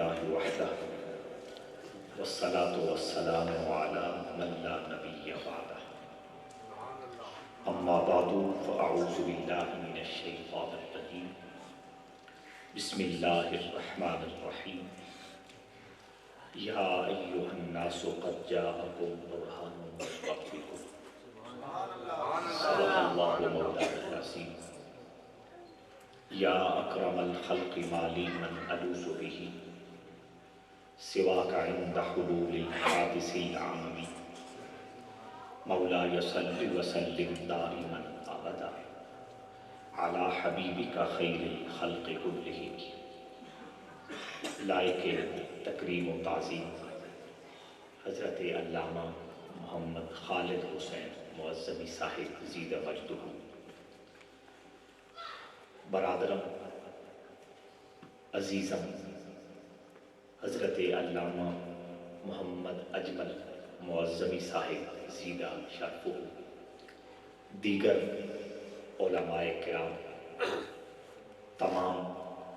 للہ وحدہ والصلاة والسلام علی من لا نبی بعدہ اما بعد فاعوذ باللہ من الشیطان الرجیم بسم اللہ الرحمن الرحیم یا ایہا الناس قد جاءکم برہان من ربکم صدق اللہ مولانا العظیم یا اکرم الخلق مالی من الوذ به سواک عند حلول الحادث العام مولاي صل وسلم دائما ابدا على حبیبک خیر الخلق کلہم۔ لائق تکریم و تعظیم حضرت علامہ محمد خالد حسین معظمی صاحب زیدہ مجدہ، برادرم عزیزم حضرت علامہ محمد اجمل معظمی صاحب زیدہ شرفہ، دیگر علماء کرام، تمام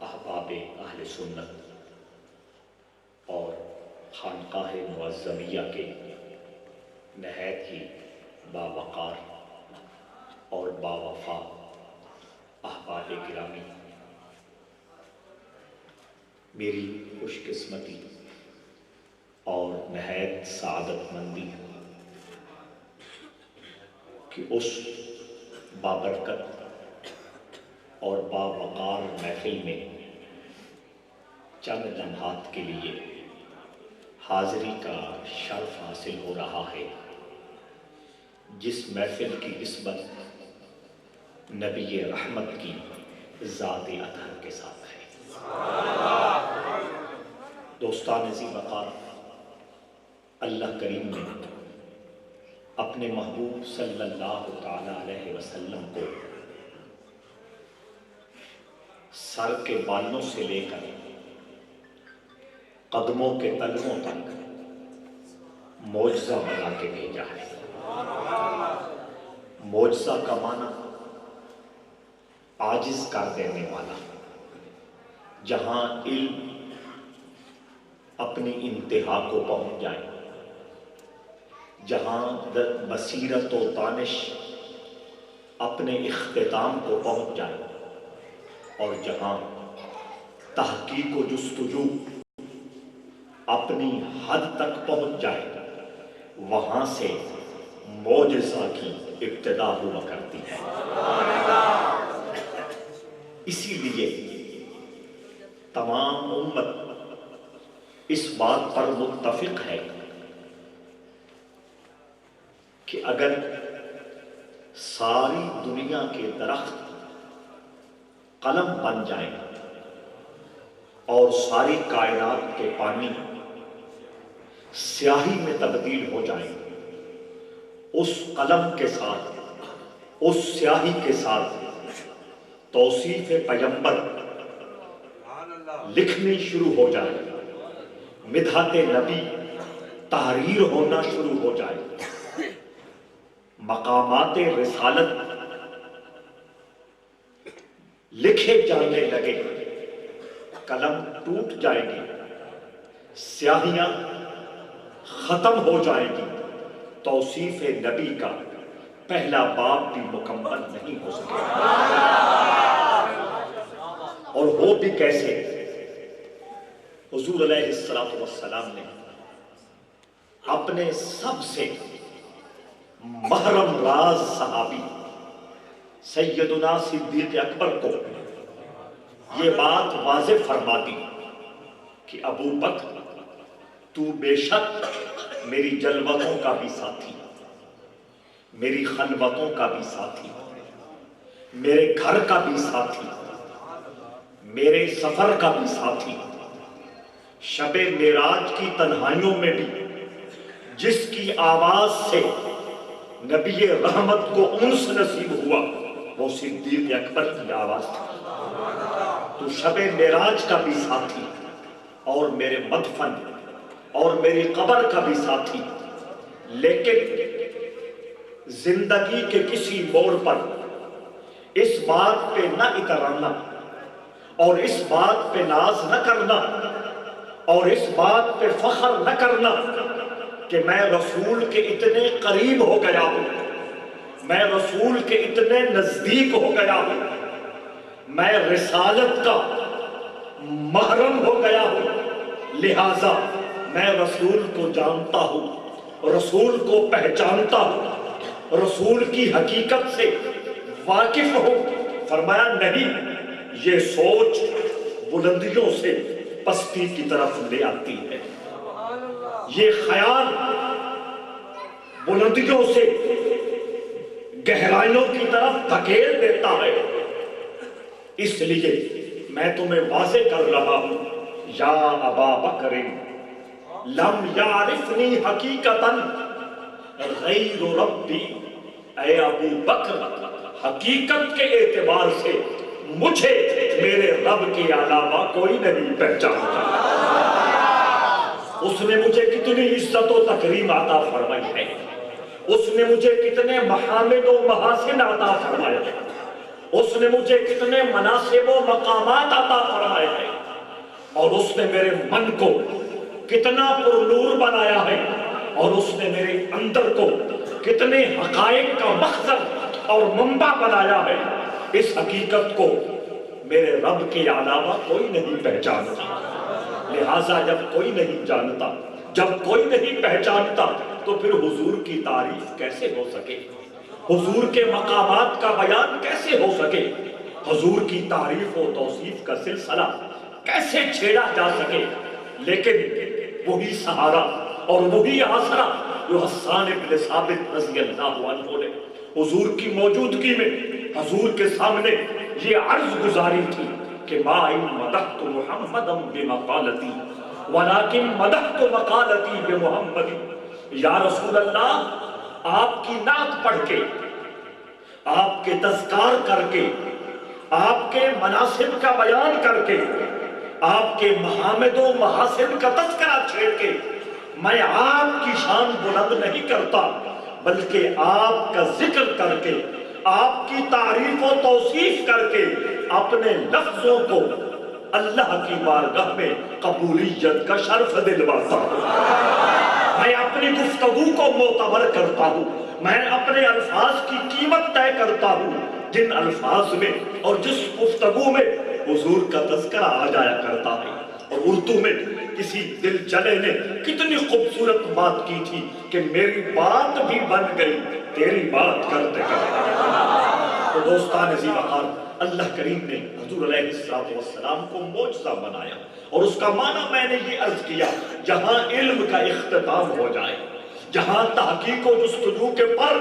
احباب اہل سنت اور خانقاہ معظمیہ کے نہایت ہی باوقار اور باوفا احباب گرامی، میری خوش قسمتی اور نہایت سعادت مندی کہ اس بابرکت اور باوقار محفل میں چند لمحات کے لیے حاضری کا شرف حاصل ہو رہا ہے، جس محفل کی نسبت نبی رحمت کی ذات اطہر کے ساتھ ہے۔ دوستان ذی وقار، اللہ کریم نے اپنے محبوب صلی اللہ تعالیٰ علیہ وسلم کو سر کے بالوں سے لے کر قدموں کے تلووں تک معجزہ بنا کے بھیجا ہے۔ معجزہ کا معنی عاجز کر دینے والا، جہاں علم اپنی انتہا کو پہنچ جائے، جہاں بصیرت و دانش اپنے اختتام کو پہنچ جائے، اور جہاں تحقیق و جستجو اپنی حد تک پہنچ جائے، وہاں سے معجزہ کی ابتدا ہوا کرتی ہے۔ اسی لیے تمام امت اس بات پر متفق ہے کہ اگر ساری دنیا کے درخت قلم بن جائیں اور ساری کائنات کے پانی سیاہی میں تبدیل ہو جائیں، اس قلم کے ساتھ، اس سیاہی کے ساتھ توصیف پیغمبر لکھنی شروع ہو جائے، مدحت نبی تحریر ہونا شروع ہو جائے، مقامات رسالت لکھے جانے لگے، قلم ٹوٹ جائے گی، سیاہیاں ختم ہو جائیں گی، توصیف نبی کا پہلا باب بھی مکمل نہیں ہو سکے، اور ہو بھی کیسے؟ حضور علیہ السلام نے اپنے سب سے محرم راز صحابی سیدنا صدیق اکبر کو یہ بات واضح فرما دی کہ ابو بکر تو بے شک میری جلوتوں کا بھی ساتھی، میری خلوتوں کا بھی ساتھی، میرے گھر کا بھی ساتھی، میرے سفر کا بھی ساتھی، شب معراج کی تنہائیوں میں بھی جس کی آواز سے نبی رحمت کو انس نصیب ہوا وہ صدیق اکبر کی آواز تھی۔ تو شب معراج کا بھی ساتھی اور میرے مدفن اور میری قبر کا بھی ساتھی، لیکن زندگی کے کسی موڑ پر اس بات پہ نہ اترانا اور اس بات پہ ناز نہ کرنا اور اس بات پہ فخر نہ کرنا کہ میں رسول کے اتنے قریب ہو گیا ہوں، میں رسول کے اتنے نزدیک ہو گیا ہوں، میں رسالت کا محرم ہو گیا ہوں، لہٰذا میں رسول کو جانتا ہوں، رسول کو پہچانتا ہوں، رسول کی حقیقت سے واقف ہوں۔ فرمایا نہیں، یہ سوچ بلندیوں سے پستی کی طرف لے آتی ہے، یہ خیال بلندیوں سے گہرائیوں کی طرف دھکیل دیتا ہے۔ اس لیے میں تمہیں واضح کر رہا ہوں، یا ابا بکر لم یعرفنی حقیقتاً غیر ربی، اے ابو بکر حقیقت کے اعتبار سے مجھے میرے رب کے علاوہ کوئی نہیں پہچانتا۔ اس نے مجھے کتنی عزت و تکریم عطا فرمائی ہے، اس نے مجھے کتنے محامد و محاسن عطا فرمائے ہیں، اس نے مجھے کتنے مناصب و مقامات عطا فرمائے ہیں، اور اس نے میرے من کو کتنا پر نور بنایا ہے، اور اس نے میرے اندر کو کتنے حقائق کا مخزن اور منبع بنایا ہے۔ اس حقیقت کو میرے رب کے علاوہ کوئی نہیں پہچانتا، لہٰذا جب کوئی نہیں جانتا، جب کوئی نہیں پہچانتا، تو پھر حضور کی تعریف کیسے ہو سکے، حضور کے مقامات کا بیان کیسے ہو سکے، حضور کی تعریف و توصیف کا سلسلہ کیسے چھیڑا جا سکے۔ لیکن وہی سہارا اور وہی آسرا جو حسان بن ثابت رضی اللہ عنہ نے حضور کی موجودگی میں حضور کے سامنے یہ عرض گزاری تھی کہ ما ان مدحت محمدا بمقالتی ولکن مدحت مقالتی بمحمد۔ یا رسول اللہ، آپ کی نعت پڑھ کے، آپ کے تذکار کر کے، آپ کے مناصب کا بیان کر کے، آپ کے محامد و محاسن کا تذکرہ چھیڑ کے میں آپ کی شان بلند نہیں کرتا، بلکہ آپ کا ذکر کر کے، آپ کی تعریف و توصیف کر کے اپنے لفظوں کو اللہ کی بارگاہ میں قبولیت کا شرف دلواتا ہوں۔ میں اپنی گفتگو کو معتبر کرتا ہوں، میں اپنے الفاظ کی قیمت طے کرتا ہوں، جن الفاظ میں اور جس گفتگو میں حضور کا تذکرہ آ جایا کرتا ہے۔ اور اردو میں کسی دل جلے نے کتنی خوبصورت بات کی تھی کہ میری بات بھی بن گئی تیری بات کرتے کرتے۔ تو دوستان عزیز وقار، اللہ کریم نے حضور علیہ السلام کو معجزہ بنایا، اور اس کا معنی میں نے یہ عرض کیا، جہاں علم کا اختتام ہو جائے، جہاں تحقیق و جستجو کے پر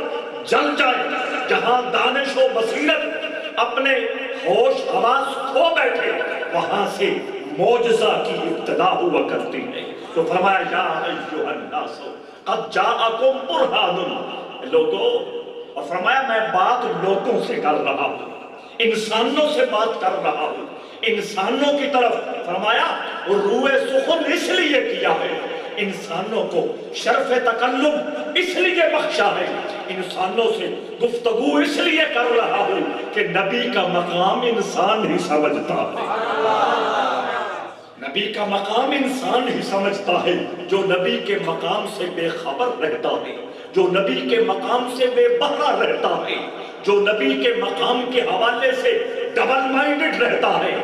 جل جائے، جہاں دانش و بصیرت اپنے ہوش حواس کھو بیٹھے، وہاں سے معجزہ کی ابتدا ہوا کرتی ہے۔ تو فرمایا یا ایھا الناس قد جاءکم برہان، لوگوں، اور فرمایا میں بات لوگوں سے کر رہا ہوں، انسانوں سے بات کر رہا ہوں، انسانوں کی طرف۔ فرمایا روئے سخن اس لیے کیا ہے، انسانوں کو شرف تکلم اس لیے بخشا ہے، انسانوں سے گفتگو اس لیے کر رہا ہوں کہ نبی کا مقام انسان ہی سمجھتا ہے، نبی کا مقام انسان ہی سمجھتا ہے۔ جو نبی کے مقام سے بے خبر رہتا ہے، جو نبی کے مقام سے بے بہرا رہتا ہے، جو نبی کے مقام کے حوالے سے ڈبل مائنڈڈ رہتا ہے،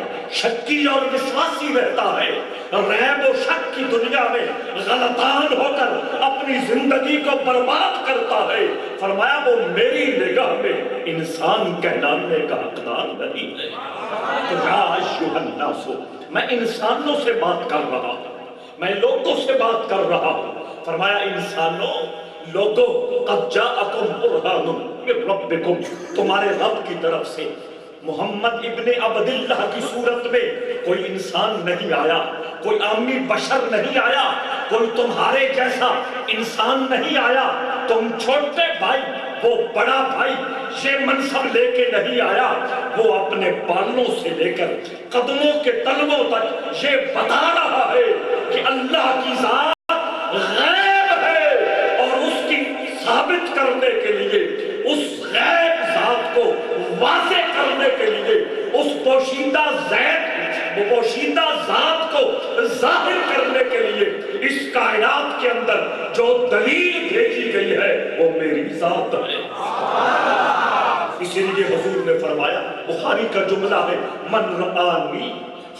شکی اور وسواسی رہتا ہے، ریب و شک کی دنیا میں غلطان ہو کر اپنی زندگی کو برباد کرتا ہے، فرمایا وہ میری نگاہ میں انسان کہلانے کا حقدار نہیں ہے۔ تو یا ایھا الناس، میں انسانوں سے بات کر رہا ہوں، میں لوگوں سے بات کر رہا ہوں۔ فرمایا انسانوں، لوگوں، قد جاءکم برہان من ربکم، تمہارے رب کی طرف سے محمد ابن عبداللہ کی صورت میں کوئی انسان نہیں آیا، کوئی عامی بشر نہیں آیا، کوئی تمہارے جیسا انسان نہیں آیا، تم چھوٹے بھائی، وہ بڑا بھائی یہ منصب لے کے نہیں آیا، وہ اپنے بالوں سے لے کر قدموں کے تلووں تک یہ بتا رہا ہے کہ اللہ کی ذات غیب ہے، اور اس کی ثابت کرنے کے لیے، اس غیب ذات کو واضح کرنے کے لیے، اس پوشیدہ ذات کو ظاہر کرنے اس کائنات کے اندر جو دلیل بھیجی گئی ہے وہ میری ذات ہے۔ اسی لیے حضور نے فرمایا، بخاری کا جملہ ہے، من رآنی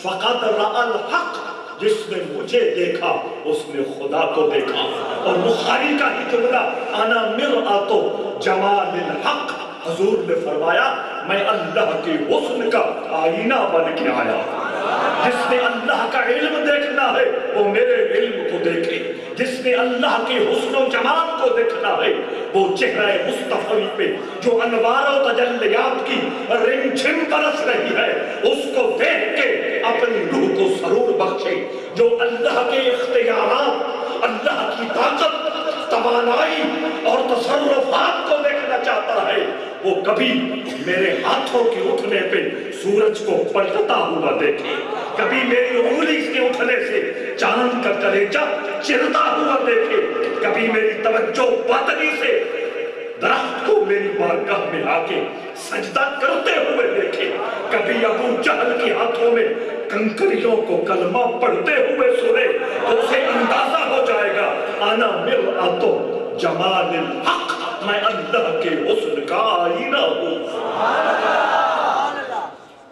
فقد رأى الحق، جس نے مجھے دیکھا اس نے خدا کو دیکھا۔ اور بخاری کا ہی جملہ، انا مرآۃ جمال الحق، حضور نے فرمایا میں اللہ کے حسن کا آئینہ بن کے آیا۔ جس نے اللہ کا علم دیکھنا ہے وہ میرے علم کو دیکھے، جس نے اللہ کے حسن و جمال کو دیکھنا ہے وہ چہرہ مصطفی پہ جو انوار و تجلیات کی رم جھم برس رہی ہے اس کو دیکھ کے اپنی روح کو سرور بخشے۔ جو اللہ کے اختیارات، اللہ کی طاقت، توانائی اور تصرفات کو دیکھنا چاہتا ہے وہ کبھی میرے ہاتھوں کے اٹھنے پہ سورج کو پلٹتا ہوا دیکھے، کبھی میری انگلی کے اٹھنے سے چاند کا کلیجہ چرتا ہوا دیکھے، کبھی میری توجہ باطنی سے درخت کو میری بارگاہ میں آ کے سجدہ کرتے ہوئے دیکھے، کبھی ابو جہل کے ہاتھوں میں کنکریوں کو کلمہ پڑھتے ہوئے سنے تو اسے اندازہ ہو جائے گا انا مرآۃ جمال الحق، میں اللہ کے حسن کا آئینہ ہوں۔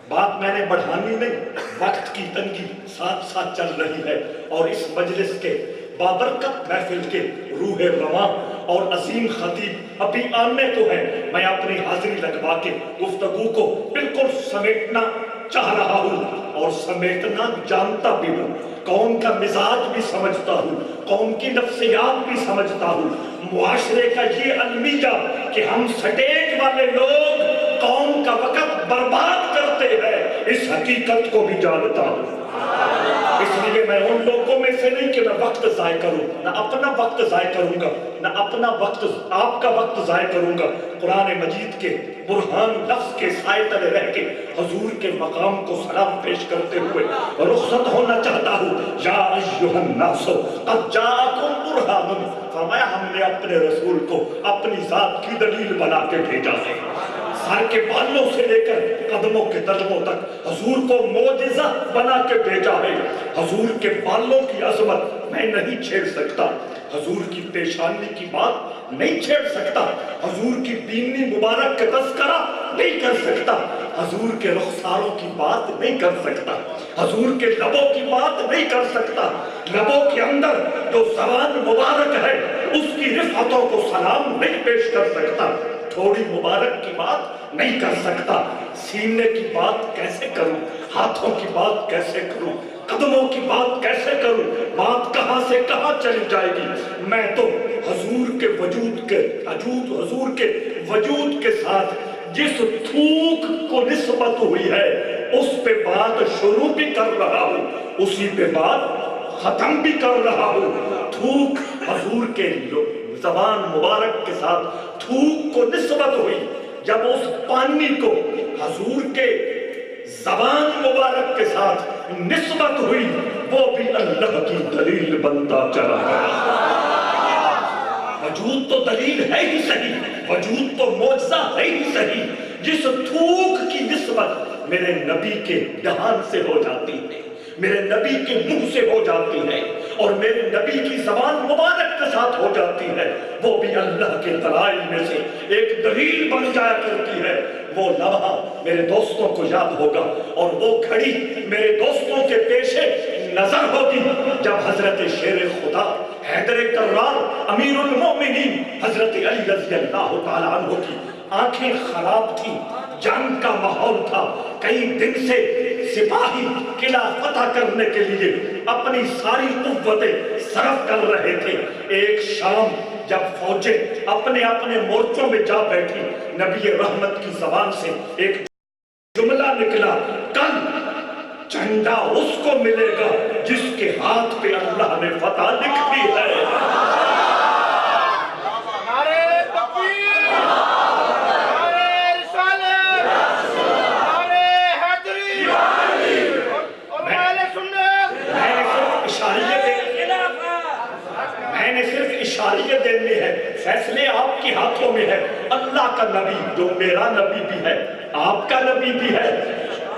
بات میں نے بڑھانی نہیں، وقت کی تنگی ساتھ ساتھ چل رہی ہے، اور اس مجلس کے بابرکت محفل کے روح رواں اور عظیم خطیب ابھی آنے کو ہے۔ میں اپنی حاضری لگوا کے گفتگو کو بالکل سمیٹنا چاہ رہا ہوں اور سمیٹنا جانتا بھی ہوں، قوم کا مزاج بھی سمجھتا ہوں، قوم کی نفسیات بھی سمجھتا ہوں، معاشرے کا یہ المیہ کہ ہم سٹیج والے لوگ قوم کا وقت برباد کرتے ہیں، اس حقیقت کو بھی جانتا ہوں۔ اس لیے میں ان لوگوں میں سے نہیں کہ میں وقت ضائع کروں، نہ اپنا وقت ضائع کروں گا، نہ اپنا وقت آپ کا وقت ضائع کروں گا۔ قرآن مجید کے برہان لفظ کے سائے تلے رہ کے حضور کے مقام کو سلام پیش کرتے ہوئے رخصت ہونا چاہتا ہوں۔ یا ایھا الناس قد جاءکم برہان، فرمایا ہم نے اپنے رسول کو اپنی ذات کی دلیل بنا کے بھیجا ہے، سر کے بالوں سے لے کر قدموں کے تلووں تک حضور کو معجزہ بنا کے بھیجا ہے۔ حضور کے بالوں کی عظمت میں نہیں چھیڑ سکتا، حضور کی پیشانی کی بات نہیں چھیڑ سکتا، حضور کی بینی مبارک کا تذکرہ نہیں کر سکتا، حضور کے رخساروں کی بات نہیں کر سکتا، حضور کے لبوں کی بات نہیں کر سکتا، لبوں کے اندر جو زبان مبارک ہے اس کی رفعتوں کو سلام نہیں پیش کر سکتا، تھوڑی مبارک کی بات نہیں کر سکتا، سینے کی بات کیسے کروں، ہاتھوں کی بات کیسے کروں، قدموں کی بات کیسے کروں، بات کہاں سے کہاں چلی جائے گی۔ میں تو حضور کے وجود کے ساتھ جس تھوک کو نسبت ہوئی ہے اس پہ بات شروع بھی کر رہا ہوں، اسی پہ بات ختم بھی کر رہا ہوں۔ تھوک حضور کے زبان مبارک کے ساتھ تھوک کو نسبت ہوئی، جب اس پانی کو حضور کے زبان مبارک کے ساتھ نسبت ہوئی وہ بھی اللہ کی دلیل بنتا چلا گیا۔ وجود تو دلیل ہے ہی صحیح، وجود تو معجزہ ہے ہی صحیح، جس تھوک کی نسبت میرے نبی کے دہان سے ہو جاتی ہے، میرے نبی کے منہ سے ہو جاتی ہے اور میرے نبی کی زبان مبارک کے ساتھ ہو جاتی ہے، وہ بھی اللہ کے دلائل میں سے ایک دلیل بن جایا کرتی ہے۔ وہ لمحہ میرے دوستوں کو یاد ہوگا اور وہ گھڑی میرے دوستوں کے پیشے نظر ہوگی جب حضرت شیر خدا حیدر کرار امیر المومنین حضرت علی رضی اللہ تعالیٰ عنہ کی آنکھیں خراب تھی، جنگ کا ماحول تھا، کئی دن سے سپاہی قلعہ فتح کرنے کے لیے اپنی ساری قوتیں صرف کر رہے تھے۔ ایک شام جب فوجیں اپنے اپنے مورچوں میں جا بیٹھی، نبی رحمت کی زبان سے ایک جملہ نکلا، کل جھنڈا اس کو ملے گا جس کے ہاتھ پہ اللہ نے فتح لکھی ہے۔ اشاریہ دینے ہے، فیصلے آپ کے ہاتھوں میں ہے۔ اللہ کا نبی جو میرا نبی بھی ہے، آپ کا نبی بھی ہے،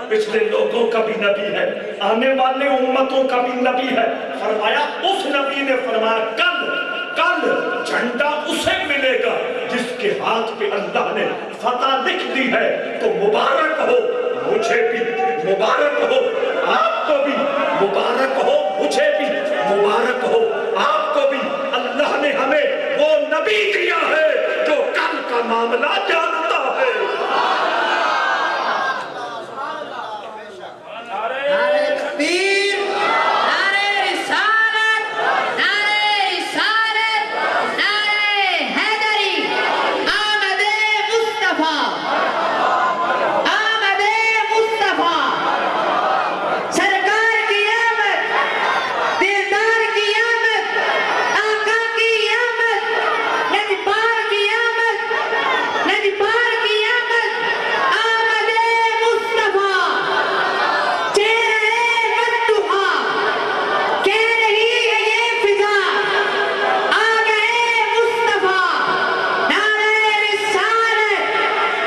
پچھلے لوگوں کا بھی نبی ہے، آنے والے امتوں کا بھی نبی ہے، فرمایا اس نبی نے فرمایا کل جھنڈا اسے ملے گا جس کے ہاتھ پہ اللہ نے فتح لکھ دی ہے. تو مبارک ہو مجھے بھی، مبارک ہو آپ کو بھی، مبارک ہو مجھے بھی، مبارک ہو آپ کو بھی. اللہ نے ہمیں وہ نبی دیا ہے جو کل کا معاملہ جانتا ہے. نعرہ تکبیر، نعرہ رسالت، نعرہ رسالت، نعرہ حیدری. آمد مصطفیٰ، آمد مصطفیٰ، سرکار کی آمد، دیدار کی آمد، آقا کی آمد، نبیپار کی آمد، نبیپار کی آمد. آمد مصطفیٰ، چہرہ مدحہ، کہہ رہی ہے یہ فضا. آ گئے مصطفیٰ، نعرہ رسالت،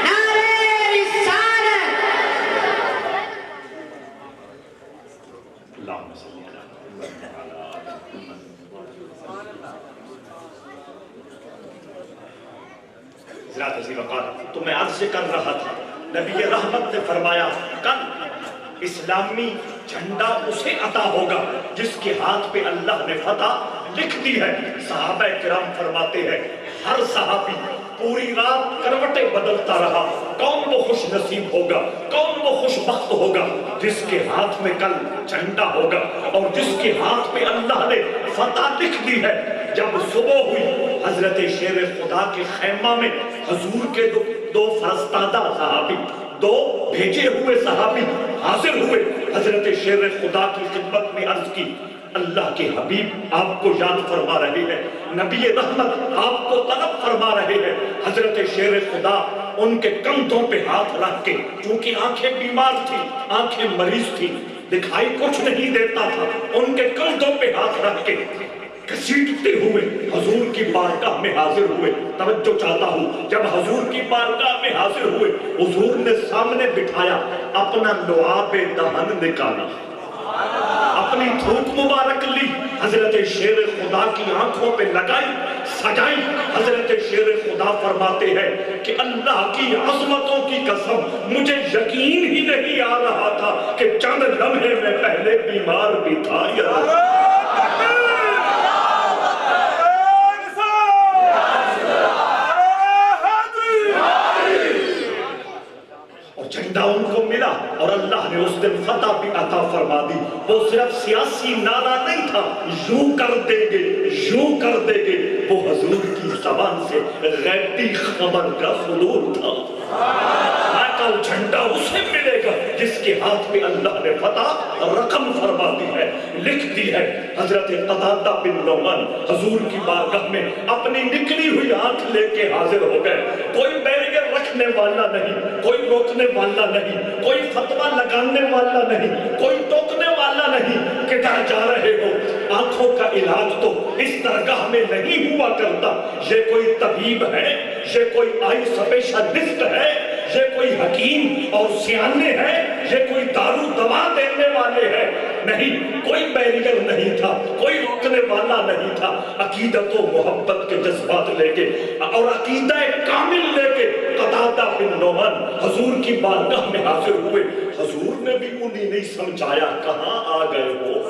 نعرہ رسالت. اللہم صلی علی محمد. حضرات عزیز وقات، تو میں عرض سے کر رہا تھا نبی رحمت نے فرمایا کل اسلامی جھنڈا اسے عطا ہوگا جس کے ہاتھ پہ اللہ نے فتح لکھ دی ہے. صحابہ کرام فرماتے ہیں ہر صحابی پوری رات کروٹیں بدلتا رہا. کون وہ خوش نصیب ہوگا، کون وہ خوش بخت ہوگا جس کے ہاتھ میں کل جھنڈا ہوگا اور جس کے ہاتھ پہ اللہ نے فتح لکھ دی ہے. جب صبح ہوئی حضرت شیر خدا کے خیمہ میں حضور کے دو فرستادہ صحابی، دو بھیجے ہوئے صحابی حاضر ہوئے. حضرت شیر خدا کی خدمت میں عرض کی اللہ کے حبیب آپ کو یاد فرما رہے ہیں، نبی رحمت آپ کو طلب فرما رہے ہیں. حضرت شیر خدا ان کے کندھوں پہ ہاتھ رکھ کے، چونکہ آنکھیں بیمار تھی، آنکھیں مریض تھی، دکھائی کچھ نہیں دیتا تھا، ان کے کندھوں پہ ہاتھ رکھ کے گھسیٹتے ہوئے حضور کی بارگاہ میں حاضر ہوئے. توجہ چاہتا ہوں، جب حضور کی بارگاہ میں حاضر ہوئے حضور نے سامنے بٹھایا، اپنا لعاب دہن نکالا، اپنی تھوک مبارک لی، حضرت شیر خدا کی آنکھوں پہ لگائی، سجائی. حضرت شیر خدا فرماتے ہیں کہ اللہ کی عظمتوں کی قسم مجھے یقین ہی نہیں آ رہا تھا کہ چند لمحے میں پہلے بیمار بھی تھا. جھنڈا ان کو ملا اور اللہ نے اس دن فتح بھی عطا فرما دی. وہ صرف سیاسی نعرہ نہیں تھا، یوں کر دیں گے، یوں کر دیں گے، وہ حضور کی زبان سے غیبی خبر کا صدور تھا. کل جھنڈا اسے ملے گا جس کے ہاتھ میں اللہ نے فتح رقم فرما دی ہے، لکھ دی ہے. حضرت قتادہ بن نعمان حضور کی بارگاہ میں اپنی نکلی ہوئی آنکھ لے کے حاضر ہو گئے. کوئی بیریئر رکھنے والا نہیں، کوئی روکنے والا نہیں، کوئی فتویٰ لگانے والا نہیں، کوئی ٹوکنے والا نہیں. کدھر جا رہے ہو؟ آنکھوں کا علاج تو اس درگاہ میں نہیں ہوا کرتا. یہ کوئی طبیب ہے، یہ کوئی آئی اسپیشلسٹ ہے، یہ کوئی حکیم اور سیانے ہیں، یہ کوئی دارو دوا دینے والے ہیں. نہیں، کوئی بیریئر نہیں تھا، کوئی روکنے والا نہیں تھا. عقیدت و محبت کے جذبات لے کے اور عقیدہ کامل لے کے قتادہ بن نعمان حضور کی بارگاہ میں حاضر ہوئے. حضور نے بھی انہیں نہیں سمجھایا کہاں آ گئے ہو.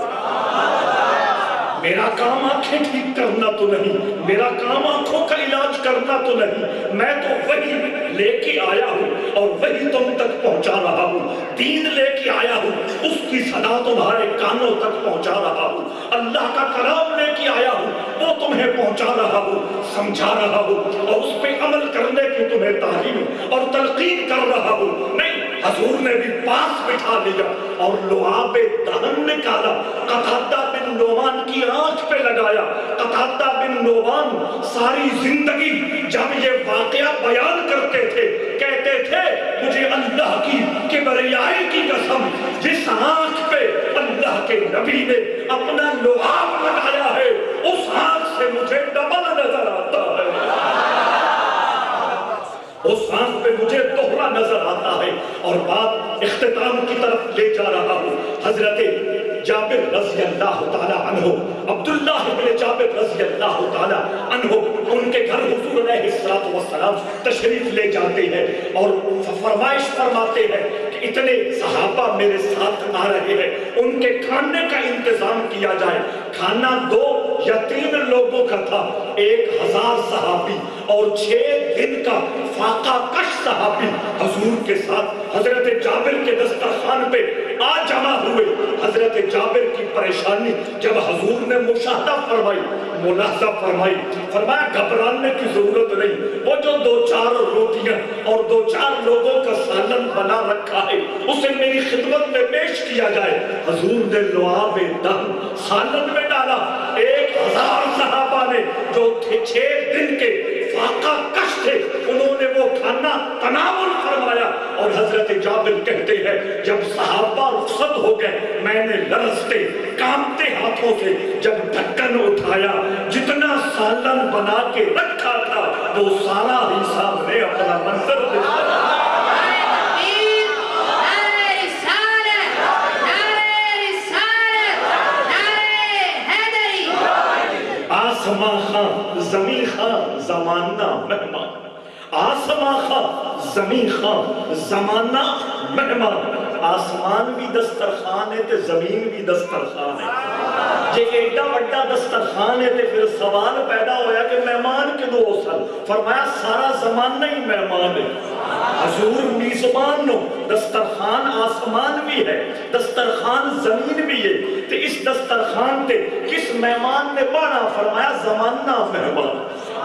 میرا کام آنکھیں ٹھیک کرنا تو نہیں، میرا کام آنکھوں کا علاج کرنا تو نہیں، میں تو وہی لے کے آیا ہوں اور وہی تم تک پہنچا رہا ہوں. دین لے کے آیا ہوں، اس کی صدا تمہارے کانوں تک پہنچا رہا ہوں. اللہ کا کلام لے کے آیا ہوں، وہ تمہیں پہنچا رہا ہوں، سمجھا رہا ہوں اور اس پہ عمل کرنے کی تمہیں تعلیم اور تلقین کر رہا ہوں. نہیں، حضور نے بھی پاس بٹھا لیا اور لعاب دہن نکالا، قتادہ بن نعمان کی آنکھ پہ لگایا. قتادہ بن نعمان ساری زندگی جب یہ واقعہ بیان کرتے تھے کہتے تھے مجھے اللہ کی کبریائی کی قسم، جس آنکھ پہ اللہ کے نبی نے اپنا لعاب لگایا ہے اس آنکھ سے مجھے ڈبل نظر آتا ہے، اس آنکھ پہ مجھے دوہرا نظر آتا ہے. اور بات اختتام کی طرف لے جا رہا ہوں. حضرت جابر رضی اللہ تعالی عنہ، عبداللہ بن جابر رضی اللہ تعالی عنہ، ان کے گھر حضور علیہ السلام تشریف لے جاتے ہیں اور فرمائش فرماتے ہیں کہ اتنے صحابہ میرے ساتھ آ رہے ہیں، ان کے کھانے کا انتظام کیا جائے۔ کھانا 2 یا 3 لوگوں کا تھا، 1000 صحابی اور 6 دن کا فاقہ کش صحابی حضور کے ساتھ حضرت جابر کے دسترخوان پہ آ جمع ہوئے۔ حضرت جابر کی پریشانی جب حضور نے مشاہدہ فرمائی، ملاحظہ فرمائی، فرمایا گھبرانے کی ضرورت نہیں، وہ جو 2-4 روٹیاں اور 2-4 لوگوں کا سالن بنا رکھا ہے اسے میری خدمت میں پیش کیا جائے۔ حضور نے لعاب دہن سالن میں ڈالا۔ 1000 صحابہ نے جو تھے 6 دن کے فاقہ کش تھے، انہوں نے وہ کھانا تناول فرمایا۔ اور حضرت جابر کہتے ہیں جب صحابہ رخصت ہو گئے، میں نے لرزتے کانپتے ہاتھوں سے جب ڈھکن اٹھایا، جتنا سالن بنا کے رکھا تھا وہ سارا ہی سامنے اپنا منظر دکھایا۔ آسمان خاں زمین خاں زمانہ مہمان، آسمان خاں زمین خاں زمانہ مہمان۔ آسمان بھی دسترخوان ہے تے زمین بھی دسترخوان ہے۔ جے ایڈا وڈا دسترخوان ہے تے پھر سوال پیدا ہویا کہ مہمان کدوں ہو سن؟ فرمایا سارا زمانہ ہی مہمان ہے۔ حضور میزبان نو، دسترخوان آسمان بھی ہے، دسترخوان زمین بھی ہے، تے اس دسترخوان تے کس مہمان نے بڑھا؟ فرمایا زمانہ مہمان۔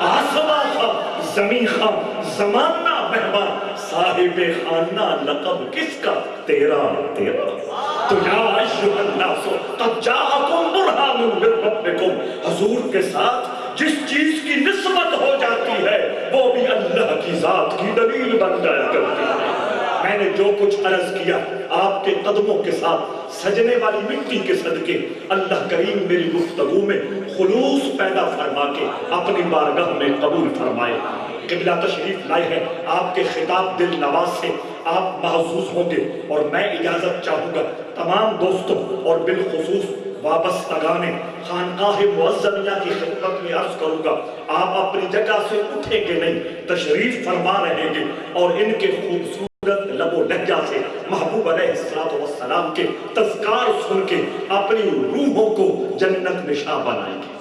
آسمان خاں زمین خاں زمانہ مہمان، صاحب خانہ لقب کس کا؟ تیرا تیرا۔ تو یا ایھا الناس قد جاءکم برہان من ربکم، حضور کے ساتھ جس چیز کی نسبت ہو جاتی ہے وہ بھی اللہ کی ذات کی دلیل بن جایا کرتی ہے۔ میں نے جو کچھ عرض کیا آپ کے قدموں کے ساتھ سجنے والی مٹی کے صدقے اللہ کریم میری گفتگو میں خلوص پیدا فرما کے اپنی بارگاہ میں قبول فرمائے۔ قبلہ تشریف لائے ہیں، آپ کے خطاب دل نواز سے آپ محظوظ ہوں گے، اور میں اجازت چاہوں گا تمام دوستوں اور بالخصوص وابستگان خانقاہ معظمیہ کی خدمت میں عرض کروں گا، آپ اپنی جگہ سے اٹھیں گے نہیں، تشریف فرما رہیں گے اور ان کے خوبصورت لب و لہجہ سے محبوب علیہ السلام کے تذکار سن کے اپنی روحوں کو جنت نشاں بنائیں گے۔